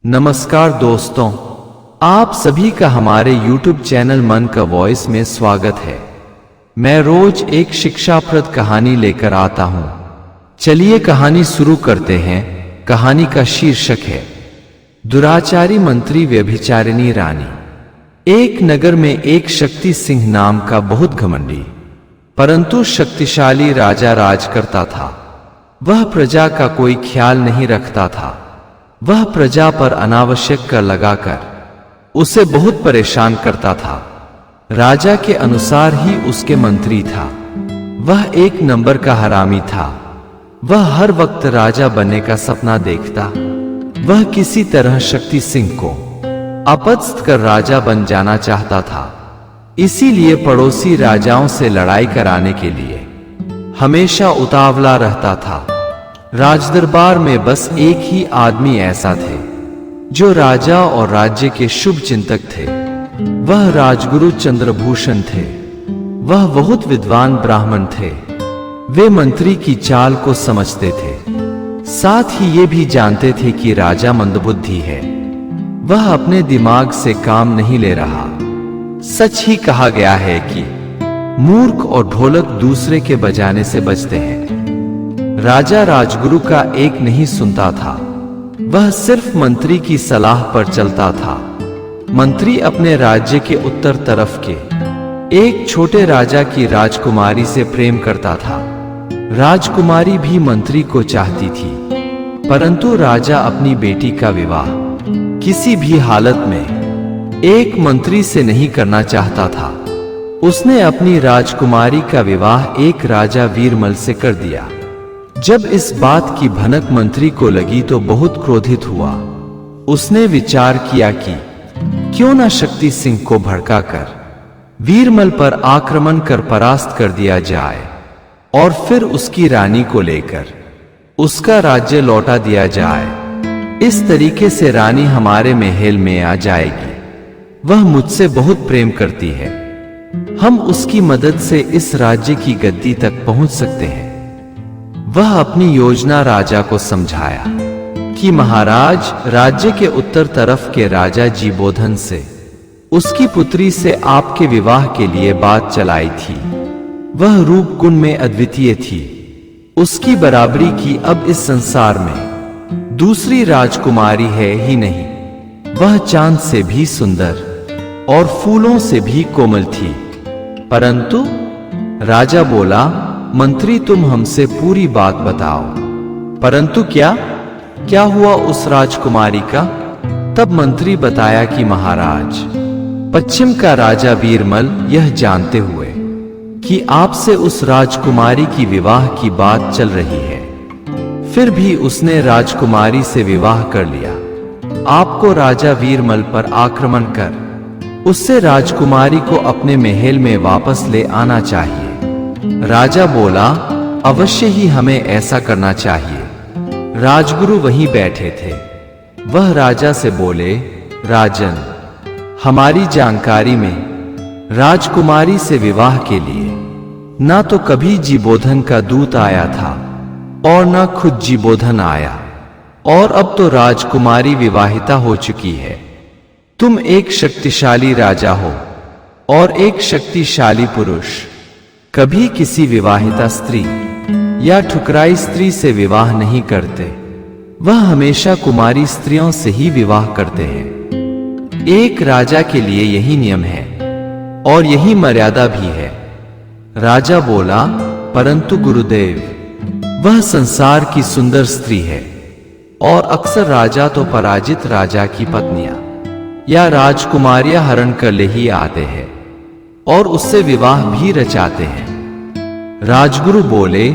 नमस्कार दोस्तों, आप सभी का हमारे YouTube चैनल मन का वॉइस में स्वागत है। मैं रोज एक शिक्षाप्रद कहानी लेकर आता हूं। चलिए कहानी शुरू करते हैं। कहानी का शीर्षक है दुराचारी मंत्री व्यभिचारिणी रानी। एक नगर में एक शक्ति सिंह नाम का बहुत घमंडी परंतु शक्तिशाली राजा राज करता था। वह प्रजा का कोई ख्याल नहीं रखता था। वह प्रजा पर अनावश्यक कर लगाकर उसे बहुत परेशान करता था। राजा के अनुसार ही उसके मंत्री था। वह एक नंबर का हरामी था। वह हर वक्त राजा बनने का सपना देखता। वह किसी तरह शक्ति सिंह को अपदस्थ कर राजा बन जाना चाहता था। इसीलिए पड़ोसी राजाओं से लड़ाई कराने के लिए हमेशा उतावला रहता था। राजदरबार में बस एक ही आदमी ऐसा थे जो राजा और राज्य के शुभ चिंतक थे। वह राजगुरु चंद्रभूषण थे। वह बहुत विद्वान ब्राह्मण थे। वे मंत्री की चाल को समझते थे, साथ ही ये भी जानते थे कि राजा मंदबुद्धि है। वह अपने दिमाग से काम नहीं ले रहा। सच ही कहा गया है कि मूर्ख और ढोलक दूसरे के बजाने से बजते हैं। राजा राजगुरु का एक नहीं सुनता था। वह सिर्फ मंत्री की सलाह पर चलता था। मंत्री अपने राज्य के उत्तर तरफ के एक छोटे राजा की राजकुमारी से प्रेम करता था। राजकुमारी भी मंत्री को चाहती थी, परंतु राजा अपनी बेटी का विवाह किसी भी हालत में एक मंत्री से नहीं करना चाहता था। उसने अपनी राजकुमारी का विवाह एक राजा वीरमल से कर दिया। जब इस बात की भनक मंत्री को लगी तो बहुत क्रोधित हुआ। उसने विचार किया कि क्यों न शक्ति सिंह को भड़काकर वीरमल पर आक्रमण कर परास्त कर दिया जाए और फिर उसकी रानी को लेकर उसका राज्य लौटा दिया जाए। इस तरीके से रानी हमारे महल में आ जाएगी। वह मुझसे बहुत प्रेम करती है। हम उसकी मदद से इस राज्य की गद्दी तक पहुंच सकते हैं। वह अपनी योजना राजा को समझाया कि महाराज, राज्य के उत्तर तरफ के राजा जीबोधन से उसकी पुत्री से आपके विवाह के लिए बात चलाई थी। वह रूप गुण में अद्वितीय थी। उसकी बराबरी की अब इस संसार में दूसरी राजकुमारी है ही नहीं। वह चांद से भी सुंदर और फूलों से भी कोमल थी। परंतु राजा बोला, मंत्री तुम हमसे पूरी बात बताओ। परंतु क्या हुआ उस राजकुमारी का? तब मंत्री बताया कि महाराज, पश्चिम का राजा वीरमल यह जानते हुए कि आपसे उस राजकुमारी की विवाह की बात चल रही है, फिर भी उसने राजकुमारी से विवाह कर लिया। आपको राजा वीरमल पर आक्रमण कर उससे राजकुमारी को अपने महल में वापस ले आना चाहिए। राजा बोला, अवश्य ही हमें ऐसा करना चाहिए। राजगुरु वहीं बैठे थे। वह राजा से बोले, राजन, हमारी जानकारी में राजकुमारी से विवाह के लिए ना तो कभी जीबोधन का दूत आया था और ना खुद जीबोधन आया, और अब तो राजकुमारी विवाहिता हो चुकी है। तुम एक शक्तिशाली राजा हो और एक शक्तिशाली पुरुष कभी किसी विवाहिता स्त्री या ठुकराई स्त्री से विवाह नहीं करते। वह हमेशा कुमारी स्त्रियों से ही विवाह करते हैं। एक राजा के लिए यही नियम है और यही मर्यादा भी है। राजा बोला, परंतु गुरुदेव, वह संसार की सुंदर स्त्री है और अक्सर राजा तो पराजित राजा की पत्नियां या राजकुमारियां हरण कर ले ही आते हैं और उससे विवाह भी रचाते हैं। राजगुरु बोले,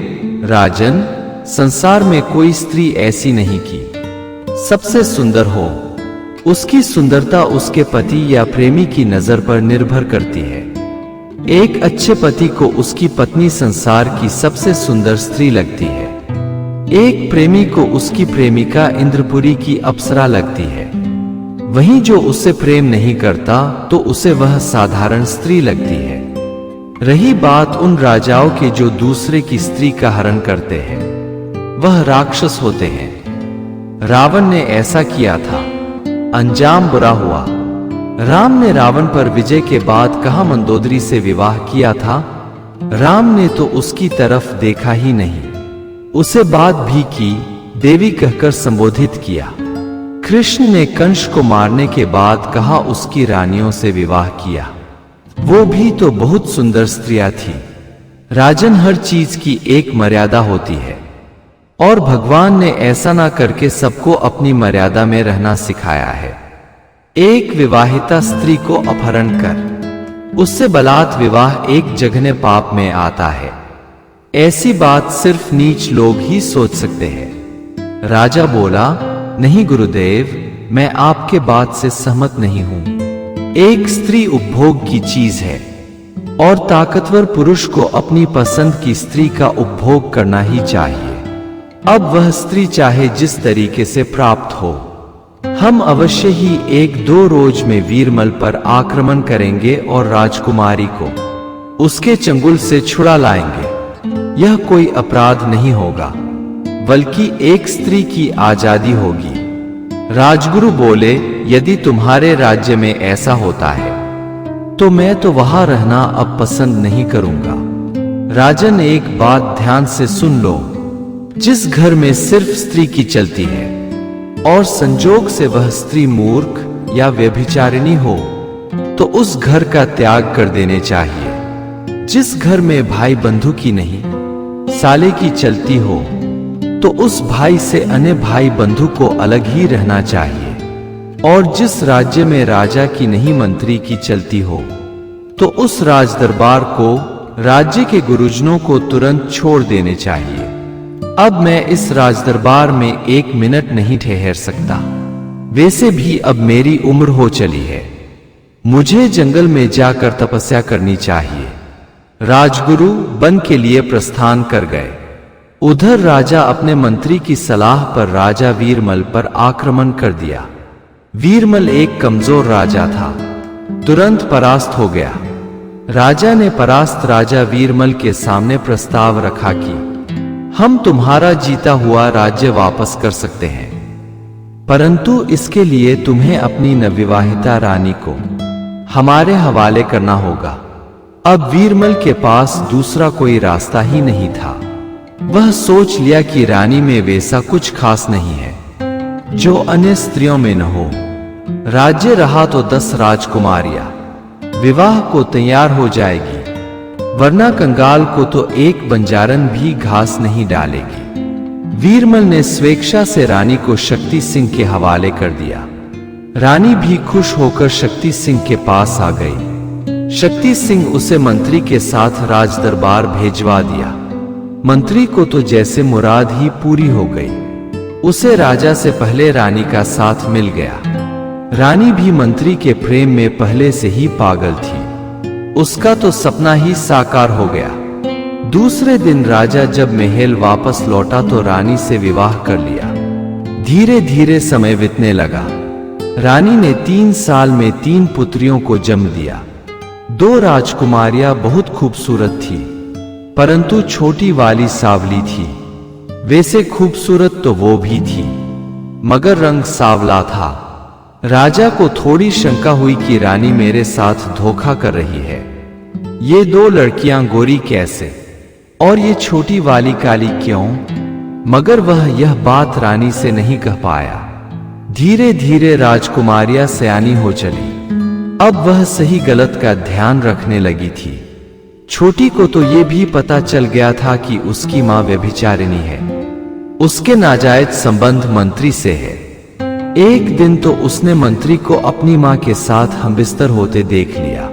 राजन, संसार में कोई स्त्री ऐसी नहीं कि सबसे सुंदर हो। उसकी सुंदरता उसके पति या प्रेमी की नजर पर निर्भर करती है। एक अच्छे पति को उसकी पत्नी संसार की सबसे सुंदर स्त्री लगती है। एक प्रेमी को उसकी प्रेमिका इंद्रपुरी की अप्सरा लगती है। वहीं जो उससे प्रेम नहीं करता तो उसे वह साधारण स्त्री लगती है। रही बात उन राजाओं के जो दूसरे की स्त्री का हरण करते हैं, वह राक्षस होते हैं। रावण ने ऐसा किया था। अंजाम बुरा हुआ। राम ने रावण पर विजय के बाद कहा मंदोदरी से विवाह किया था। राम ने तो उसकी तरफ देखा ही नहीं, उसे बात भी की, देवी कहकर संबोधित किया। कृष्ण ने कंस को मारने के बाद कहा उसकी रानियों से विवाह किया, वो भी तो बहुत सुंदर स्त्रियां थी। राजन, हर चीज की एक मर्यादा होती है और भगवान ने ऐसा ना करके सबको अपनी मर्यादा में रहना सिखाया है। एक विवाहिता स्त्री को अपहरण कर उससे बलात् विवाह एक जघन्य पाप में आता है। ऐसी बात सिर्फ नीच लोग ही सोच सकते हैं। राजा बोला, नहीं गुरुदेव, मैं आपके बात से सहमत नहीं हूं। एक स्त्री उपभोग की चीज है और ताकतवर पुरुष को अपनी पसंद की स्त्री का उपभोग करना ही चाहिए। अब वह स्त्री चाहे जिस तरीके से प्राप्त हो। हम अवश्य ही 1-2 रोज में वीरमल पर आक्रमण करेंगे और राजकुमारी को उसके चंगुल से छुड़ा लाएंगे। यह कोई अपराध नहीं होगा, बल्कि एक स्त्री की आजादी होगी। राजगुरु बोले, यदि तुम्हारे राज्य में ऐसा होता है तो मैं तो वहां रहना अब पसंद नहीं करूंगा। राजन, एक बात ध्यान से सुन लो, जिस घर में सिर्फ स्त्री की चलती है और संजोग से वह स्त्री मूर्ख या व्यभिचारिणी हो तो उस घर का त्याग कर देने चाहिए। जिस घर में भाई बंधु की नहीं, साले की चलती हो तो उस भाई से अन्य भाई बंधु को अलग ही रहना चाहिए। और जिस राज्य में राजा की नहीं, मंत्री की चलती हो तो उस राज दरबार को, राज्य के गुरुजनों को तुरंत छोड़ देने चाहिए। अब मैं इस राज दरबार में 1 मिनट नहीं ठहर सकता। वैसे भी अब मेरी उम्र हो चली है, मुझे जंगल में जाकर तपस्या करनी चाहिए। राजगुरु वन के लिए प्रस्थान कर गए। उधर राजा अपने मंत्री की सलाह पर राजा वीरमल पर आक्रमण कर दिया। वीरमल एक कमजोर राजा था, तुरंत परास्त हो गया। राजा ने परास्त राजा वीरमल के सामने प्रस्ताव रखा कि हम तुम्हारा जीता हुआ राज्य वापस कर सकते हैं, परंतु इसके लिए तुम्हें अपनी नवविवाहिता रानी को हमारे हवाले करना होगा। अब वीरमल के पास दूसरा कोई रास्ता ही नहीं था। वह सोच लिया कि रानी में वैसा कुछ खास नहीं है जो अन्य स्त्रियों में न हो। राज्य रहा तो 10 राजकुमारियां विवाह को तैयार हो जाएगी, वरना कंगाल को तो एक बंजारन भी घास नहीं डालेगी। वीरमल ने स्वेच्छा से रानी को शक्ति सिंह के हवाले कर दिया। रानी भी खुश होकर शक्ति सिंह के पास आ गई। शक्ति सिंह उसे मंत्री के साथ राज दरबार भेजवा दिया। मंत्री को तो जैसे मुराद ही पूरी हो गई। उसे राजा से पहले रानी का साथ मिल गया। रानी भी मंत्री के प्रेम में पहले से ही पागल थी। उसका तो सपना ही साकार हो गया। दूसरे दिन राजा जब महल वापस लौटा तो रानी से विवाह कर लिया। धीरे धीरे समय बीतने लगा। रानी ने 3 साल में 3 पुत्रियों को जन्म दिया। 2 राजकुमारियां बहुत खूबसूरत थी, परंतु छोटी वाली सांवली थी। वैसे खूबसूरत तो वो भी थी, मगर रंग सांवला था। राजा को थोड़ी शंका हुई कि रानी मेरे साथ धोखा कर रही है। ये 2 लड़कियां गोरी कैसे और ये छोटी वाली काली क्यों? मगर वह यह बात रानी से नहीं कह पाया। धीरे धीरे राजकुमारियां सयानी हो चली। अब वह सही गलत का ध्यान रखने लगी थी। छोटी को तो ये भी पता चल गया था कि उसकी मां व्यभिचारिणी है, उसके नाजायज संबंध मंत्री से है। एक दिन तो उसने मंत्री को अपनी मां के साथ हमबिस्तर होते देख लिया।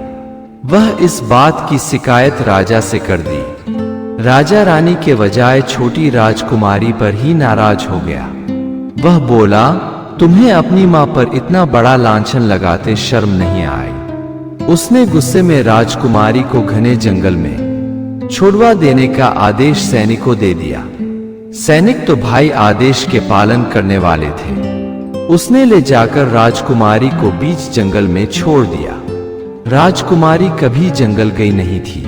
वह इस बात की शिकायत राजा से कर दी। राजा रानी के बजाय छोटी राजकुमारी पर ही नाराज हो गया। वह बोला, तुम्हें अपनी मां पर इतना बड़ा लांछन लगाते शर्म नहीं आई। उसने गुस्से में राजकुमारी को घने जंगल में छुड़वा देने का आदेश सैनिकों दे दिया। सैनिक तो भाई आदेश के पालन करने वाले थे। उसने ले जाकर राजकुमारी को बीच जंगल में छोड़ दिया। राजकुमारी कभी जंगल गई नहीं थी।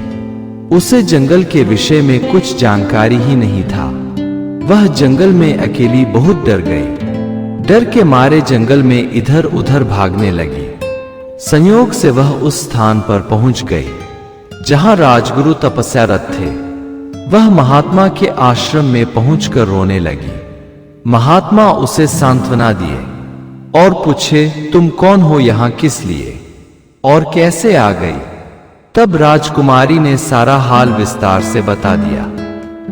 उसे जंगल के विषय में कुछ जानकारी ही नहीं था। वह जंगल में अकेली बहुत डर गई। डर के मारे जंगल में इधर उधर भागने लगी। संयोग से वह उस स्थान पर पहुंच गई जहां राजगुरु तपस्यारत थे। वह महात्मा के आश्रम में पहुंचकर रोने लगी। महात्मा उसे सांत्वना दिए और पूछे, तुम कौन हो, यहां किस लिए और कैसे आ गई? तब राजकुमारी ने सारा हाल विस्तार से बता दिया।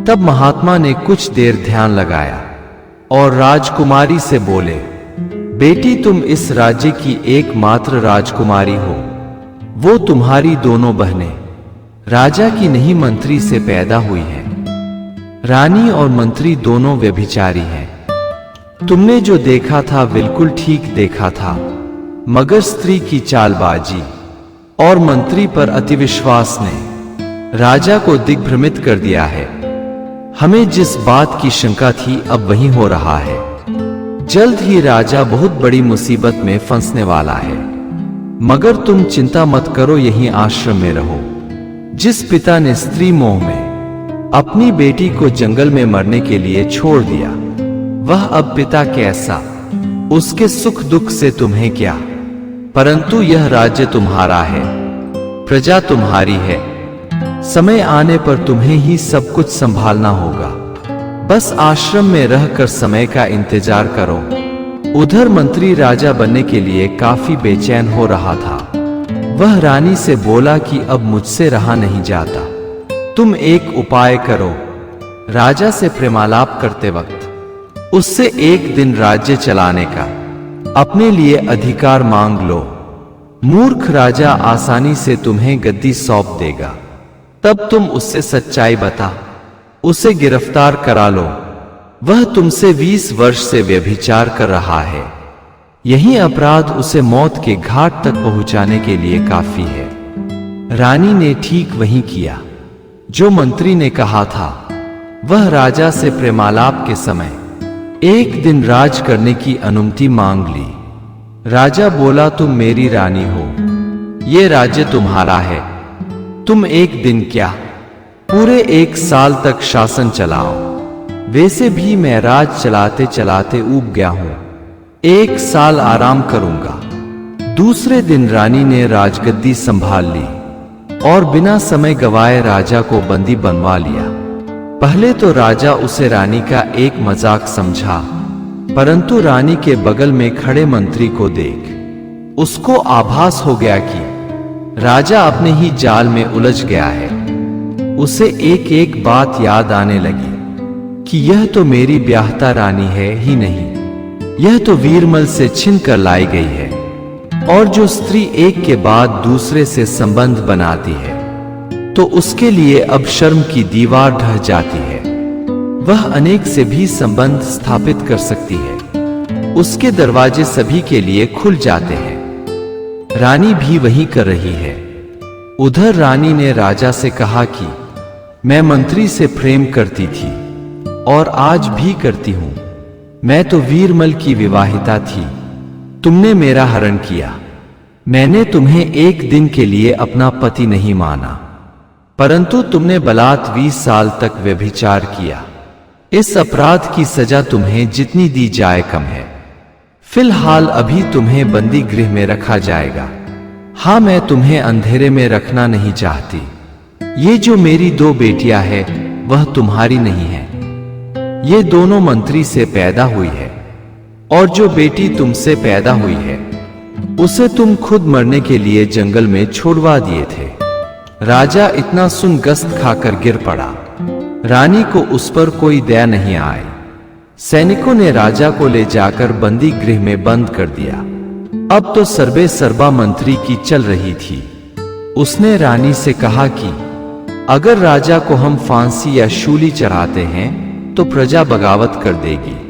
तब महात्मा ने कुछ देर ध्यान लगाया और राजकुमारी से बोले, बेटी, तुम इस राज्य की एकमात्र राजकुमारी हो। वो तुम्हारी दोनों बहनें राजा की नहीं, मंत्री से पैदा हुई हैं। रानी और मंत्री दोनों व्यभिचारी हैं। तुमने जो देखा था बिल्कुल ठीक देखा था, मगर स्त्री की चालबाजी और मंत्री पर अतिविश्वास ने राजा को दिग्भ्रमित कर दिया है। हमें जिस बात की शंका थी अब वही हो रहा है। जल्द ही राजा बहुत बड़ी मुसीबत में फंसने वाला है। मगर तुम चिंता मत करो, यहीं आश्रम में रहो। जिस पिता ने स्त्री मोह में अपनी बेटी को जंगल में मरने के लिए छोड़ दिया, वह अब पिता कैसा, उसके सुख दुख से तुम्हें क्या। परंतु यह राज्य तुम्हारा है, प्रजा तुम्हारी है। समय आने पर तुम्हें ही सब कुछ संभालना होगा। बस आश्रम में रहकर समय का इंतजार करो। उधर मंत्री राजा बनने के लिए काफी बेचैन हो रहा था। वह रानी से बोला कि अब मुझसे रहा नहीं जाता, तुम एक उपाय करो। राजा से प्रेमालाप करते वक्त उससे एक दिन राज्य चलाने का अपने लिए अधिकार मांग लो। मूर्ख राजा आसानी से तुम्हें गद्दी सौंप देगा। तब तुम उससे सच्चाई बता उसे गिरफ्तार करा लो। वह तुमसे 20 वर्ष से व्यभिचार कर रहा है। यही अपराध उसे मौत के घाट तक पहुंचाने के लिए काफी है। रानी ने ठीक वही किया जो मंत्री ने कहा था। वह राजा से प्रेमालाप के समय एक दिन राज करने की अनुमति मांग ली। राजा बोला, तुम मेरी रानी हो, ये राज्य तुम्हारा है। तुम एक दिन क्या पूरे 1 साल तक शासन चलाओ। वैसे भी मैं राज चलाते चलाते ऊब गया हूं। 1 साल आराम करूंगा। दूसरे दिन रानी ने राजगद्दी संभाल ली और बिना समय गवाए राजा को बंदी बनवा लिया। पहले तो राजा उसे रानी का एक मजाक समझा, परंतु रानी के बगल में खड़े मंत्री को देख उसको आभास हो गया कि राजा अपने ही जाल में उलझ गया है। उसे एक एक बात याद आने लगी कि यह तो मेरी ब्याहता रानी है ही नहीं, यह तो वीरमल से छीन कर लाई गई है। और जो स्त्री एक के बाद दूसरे से संबंध बनाती है तो उसके लिए अब शर्म की दीवार ढह जाती है। वह अनेक से भी संबंध स्थापित कर सकती है। उसके दरवाजे सभी के लिए खुल जाते हैं। रानी भी वही कर रही है। उधर रानी ने राजा से कहा कि मैं मंत्री से प्रेम करती थी और आज भी करती हूं। मैं तो वीरमल की विवाहिता थी। तुमने मेरा हरण किया। मैंने तुम्हें एक दिन के लिए अपना पति नहीं माना, परंतु तुमने बलात् 20 साल तक व्यभिचार किया। इस अपराध की सजा तुम्हें जितनी दी जाए कम है। फिलहाल अभी तुम्हें बंदी गृह में रखा जाएगा। हाँ, मैं तुम्हें अंधेरे में रखना नहीं चाहती। ये जो मेरी 2 बेटियां हैं वह तुम्हारी नहीं है। ये दोनों मंत्री से पैदा हुई है और जो बेटी तुमसे पैदा हुई है उसे तुम खुद मरने के लिए जंगल में छोड़वा दिए थे। राजा इतना सुन गस्त खाकर गिर पड़ा। रानी को उस पर कोई दया नहीं आई। सैनिकों ने राजा को ले जाकर बंदी गृह में बंद कर दिया। अब तो सर्वे सर्वा मंत्री की चल रही थी। उसने रानी से कहा कि अगर राजा को हम फांसी या शूली चढ़ाते हैं तो प्रजा बगावत कर देगी।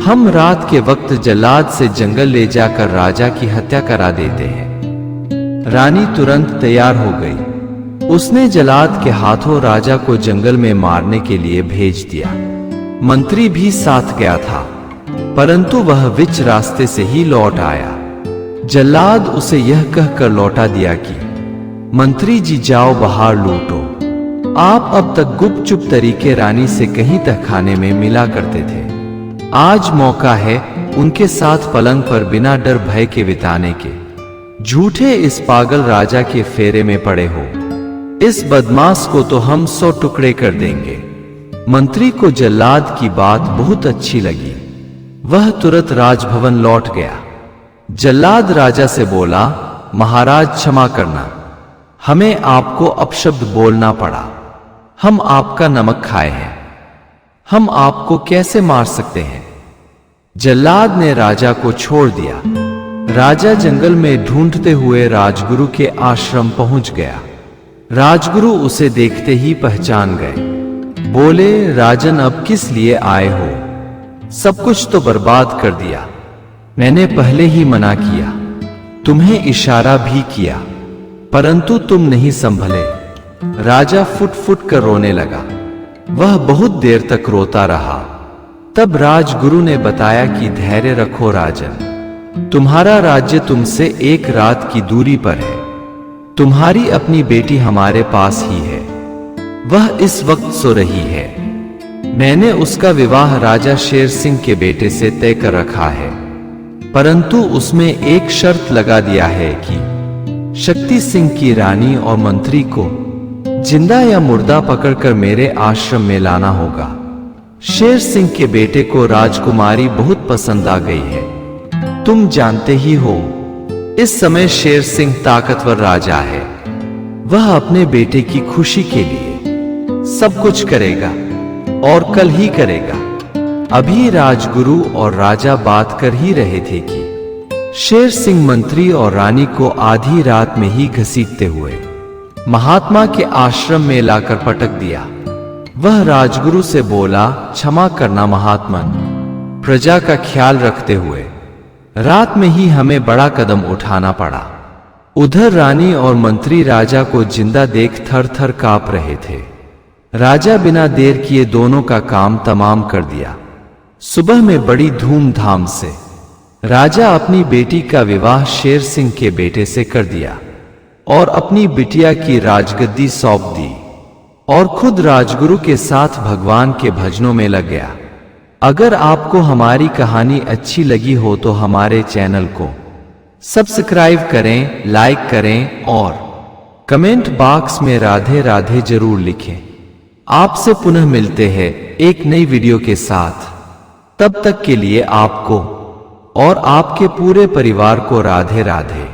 हम रात के वक्त जल्लाद से जंगल ले जाकर राजा की हत्या करा देते हैं। रानी तुरंत तैयार हो गई। उसने जल्लाद के हाथों राजा को जंगल में मारने के लिए भेज दिया। मंत्री भी साथ गया था, परंतु वह बीच रास्ते से ही लौट आया। जल्लाद उसे यह कहकर लौटा दिया कि मंत्री जी जाओ बाहर लूटो। आप अब तक गुपचुप तरीके रानी से कहीं तक खाने में मिला करते थे। आज मौका है उनके साथ पलंग पर बिना डर भय के बिताने के। झूठे इस पागल राजा के फेरे में पड़े हो। इस बदमाश को तो हम 100 टुकड़े कर देंगे। मंत्री को जल्लाद की बात बहुत अच्छी लगी। वह तुरंत राजभवन लौट गया। जल्लाद राजा से बोला, महाराज क्षमा करना, हमें आपको अपशब्द बोलना पड़ा। हम आपका नमक खाए हैं, हम आपको कैसे मार सकते हैं। जल्लाद ने राजा को छोड़ दिया। राजा जंगल में ढूंढते हुए राजगुरु के आश्रम पहुंच गया। राजगुरु उसे देखते ही पहचान गए। बोले, राजन अब किस लिए आए हो? सब कुछ तो बर्बाद कर दिया। मैंने पहले ही मना किया, तुम्हें इशारा भी किया, परंतु तुम नहीं संभले। राजा फुट फुट कर रोने लगा। वह बहुत देर तक रोता रहा। तब राजगुरु ने बताया कि धैर्य रखो राजन, तुम्हारा राज्य तुमसे एक रात की दूरी पर है। तुम्हारी अपनी बेटी हमारे पास ही है, वह इस वक्त सो रही है। मैंने उसका विवाह राजा शेर सिंह के बेटे से तय कर रखा है, परंतु उसमें एक शर्त लगा दिया है कि शक्ति सिंह की रानी और मंत्री को जिंदा या मुर्दा पकड़कर मेरे आश्रम में लाना होगा। शेर सिंह के बेटे को राजकुमारी बहुत पसंद आ गई है। तुम जानते ही हो, इस समय शेर सिंह ताकतवर राजा है। वह अपने बेटे की खुशी के लिए सब कुछ करेगा और कल ही करेगा। अभी राजगुरु और राजा बात कर ही रहे थे कि शेर सिंह मंत्री और रानी को आधी रात में ही घसीटते हुए महात्मा के आश्रम में लाकर पटक दिया। वह राजगुरु से बोला, क्षमा करना महात्मन, प्रजा का ख्याल रखते हुए रात में ही हमें बड़ा कदम उठाना पड़ा। उधर रानी और मंत्री राजा को जिंदा देख थर थर कांप रहे थे। राजा बिना देर किए दोनों का काम तमाम कर दिया। सुबह में बड़ी धूमधाम से राजा अपनी बेटी का विवाह शेर सिंह के बेटे से कर दिया और अपनी बिटिया की राजगद्दी सौंप दी और खुद राजगुरु के साथ भगवान के भजनों में लग गया। अगर आपको हमारी कहानी अच्छी लगी हो तो हमारे चैनल को सब्सक्राइब करें, लाइक करें और कमेंट बॉक्स में राधे राधे जरूर लिखें। आपसे पुनः मिलते हैं एक नई वीडियो के साथ। तब तक के लिए आपको और आपके पूरे परिवार को राधे राधे।